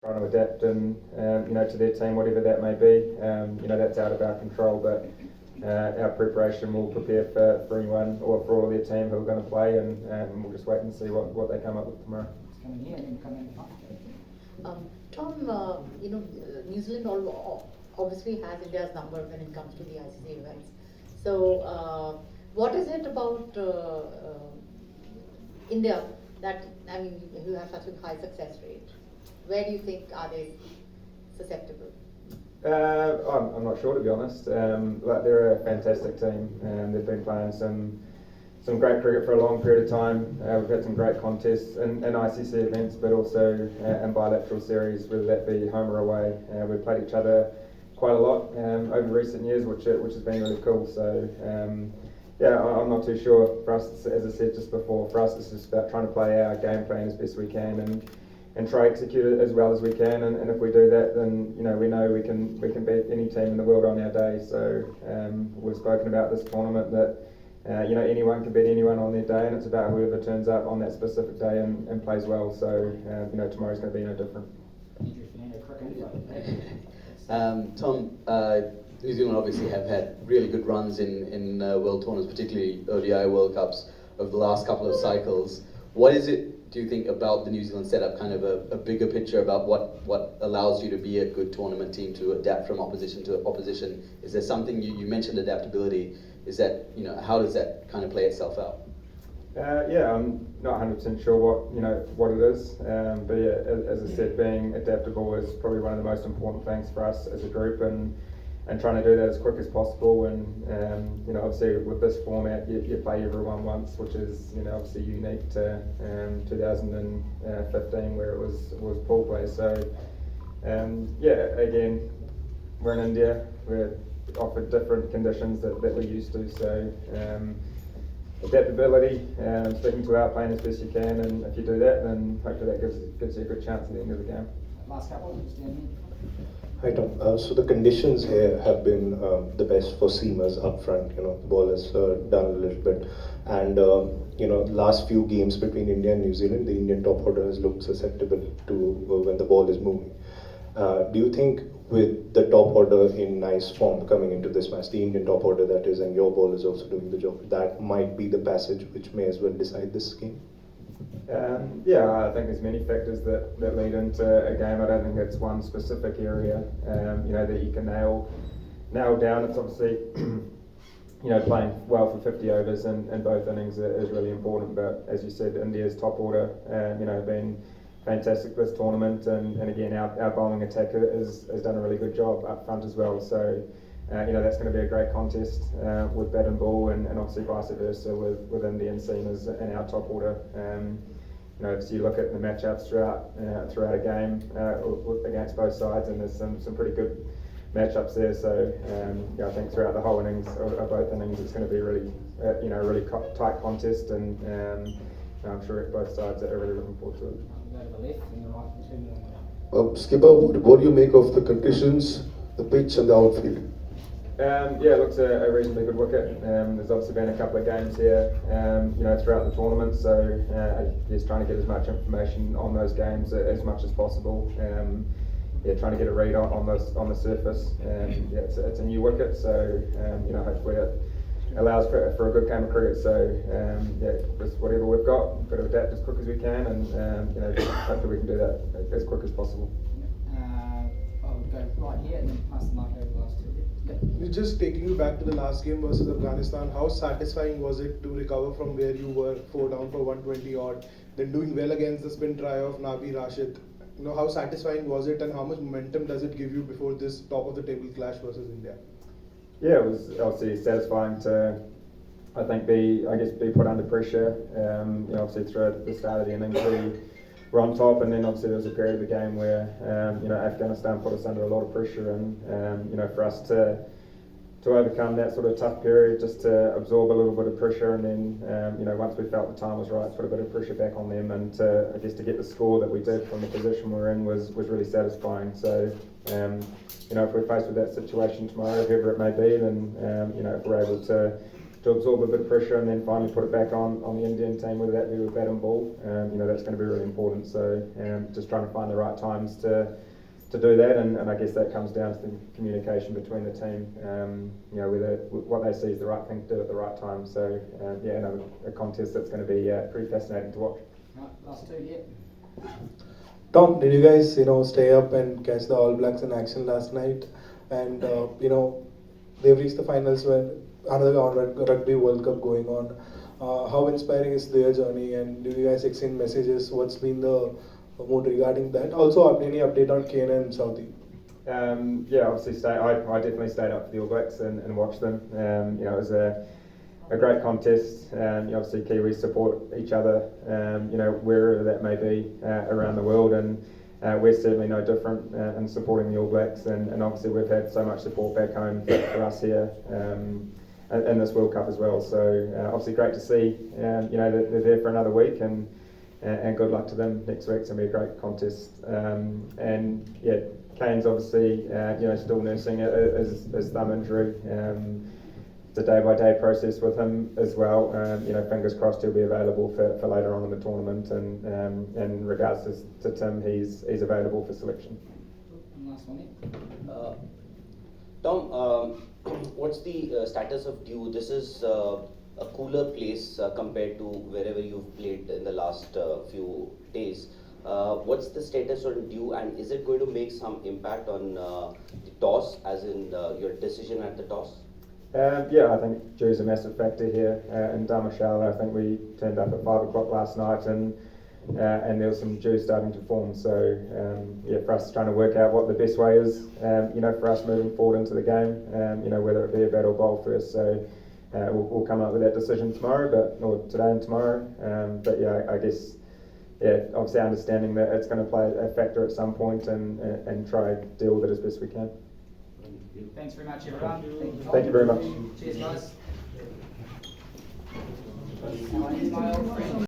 trying to adapt and to their team, whatever that may be. That's out of our control, but our preparation will prepare for anyone or for all their team who are going to play, and we'll just wait and see what they come up with tomorrow. Tom, New Zealand obviously has India's number when it comes to the ICC events. So, what is it about India that, you have such a high success rate? Where do you think are they susceptible? I'm not sure, to be honest. They're a fantastic team, and they've been playing some great cricket for a long period of time. We've had some great contests in ICC events, but also in bilateral series, whether that be home or away. We've played each other quite a lot over recent years, which has been really cool. So I'm not too sure. For us, as I said just before, for us it's just about trying to play our game plan as best we can and try execute it as well as we can. And if we do that, then we know we can beat any team in the world on our day. So we've spoken about this tournament that anyone can beat anyone on their day, and it's about whoever turns up on that specific day and plays well. So tomorrow's going to be no different. Tom, New Zealand obviously have had really good runs in world tournaments, particularly ODI World Cups over the last couple of cycles. What is it, do you think, about the New Zealand setup, kind of a bigger picture about what allows you to be a good tournament team, to adapt from opposition to opposition? Is there something, you mentioned adaptability, is that, how does that kind of play itself out? I'm not 100% sure what it is, but as I said, being adaptable is probably one of the most important things for us as a group, and trying to do that as quick as possible. And obviously with this format, you play everyone once, which is obviously unique to 2015 where it was pool play. So again, we're in India, we're offered different conditions that we're used to. So adaptability, sticking to our plan as best you can, and if you do that, then hopefully that gives you a good chance at the end of the game. Last couple, Hi Tom. So the conditions here have been the best for seamers up front. The ball has done a little bit, and last few games between India and New Zealand, the Indian top order has looked susceptible to when the ball is moving. Do you think with the top order in nice form coming into this match, the Indian top order that is, and your ball is also doing the job, that might be the passage which may as well decide this game? I think there's many factors that lead into a game. I don't think it's one specific area that you can nail down. It's obviously playing well for 50 overs in both innings is really important. But as you said, India's top order been fantastic this tournament, and again our bowling attack has done a really good job up front as well. So that's going to be a great contest with bat and ball, and obviously vice versa with Indian seamers and our top order. So you look at the matchups throughout a game against both sides, and there's some pretty good matchups there. So I think throughout the whole innings of both innings, it's going to be really really tight contest, and I'm sure both sides are really looking forward to it. Skipper, what do you make of the conditions, the pitch and the outfield? It looks a reasonably good wicket. There's obviously been a couple of games here, throughout the tournament. So just trying to get as much information on those games as much as possible. Trying to get a read on the surface. It's a new wicket, so hopefully it allows for a good game of cricket. So just whatever we've got to adapt as quick as we can, and hopefully we can do that as quick as possible. I'll go right here and then pass the mic over the last two. Just taking you back to the last game versus Afghanistan, how satisfying was it to recover from where you were 4 down for 120 odd, then doing well against the spin try of Nabi Rashid? How satisfying was it, and how much momentum does it give you before this top of the table clash versus India? It was obviously satisfying to, I think, be put under pressure. Obviously through the start of the innings we were on top, and then obviously there was a period of the game where Afghanistan put us under a lot of pressure, and for us to overcome that sort of tough period, just to absorb a little bit of pressure, and then once we felt the time was right, put a bit of pressure back on them, and to get the score that we did from the position we're in was really satisfying. So if we're faced with that situation tomorrow, whoever it may be, then if we're able to to absorb a bit of pressure and then finally put it back on the Indian team, whether that be with bat and ball. That's going to be really important. So just trying to find the right times to do that, and I guess that comes down to the communication between the team. Whether what they see is the right thing to do at the right time. So a contest that's going to be pretty fascinating to watch. Right, last two, yeah. Tom, did you guys, stay up and catch the All Blacks in action last night? And, they've reached the finals where another Rugby World Cup going on. How inspiring is their journey? And do you guys exchange messages? What's been the mood regarding that? Also, any update on Kane and Saudi? Obviously, I definitely stayed up for the All Blacks and watched them. It was a great contest. Obviously, Kiwis support each other, wherever that may be around the world, and we're certainly no different in supporting the All Blacks. And obviously, we've had so much support back home for us here in this World Cup as well. So obviously, great to see. That they're there for another week, and good luck to them next week. It's going to be a great contest. Kane's obviously still nursing his thumb injury. It's a day-by-day process with him as well. Fingers crossed he'll be available for later on in the tournament. And in regards to Tim, he's available for selection. And last one, yeah. Tom, what's the status of Dew? This is a cooler place compared to wherever you've played in the last few days. What's the status on Dew, and is it going to make some impact on the toss, as in your decision at the toss? I think Dew's a massive factor here in Dharmshala. I think we turned up at 5 o'clock last night, and there was some Dew starting to form. So for us trying to work out what the best way is, for us moving forward into the game, whether it be a bat or bowl first. So we'll come up with that decision tomorrow, or today and tomorrow. I guess obviously understanding that it's going to play a factor at some point, and try to deal with it as best we can. Thanks very much, everyone. Thank you, Tom. Thank you very much. Cheers, guys. Now I need my old friend.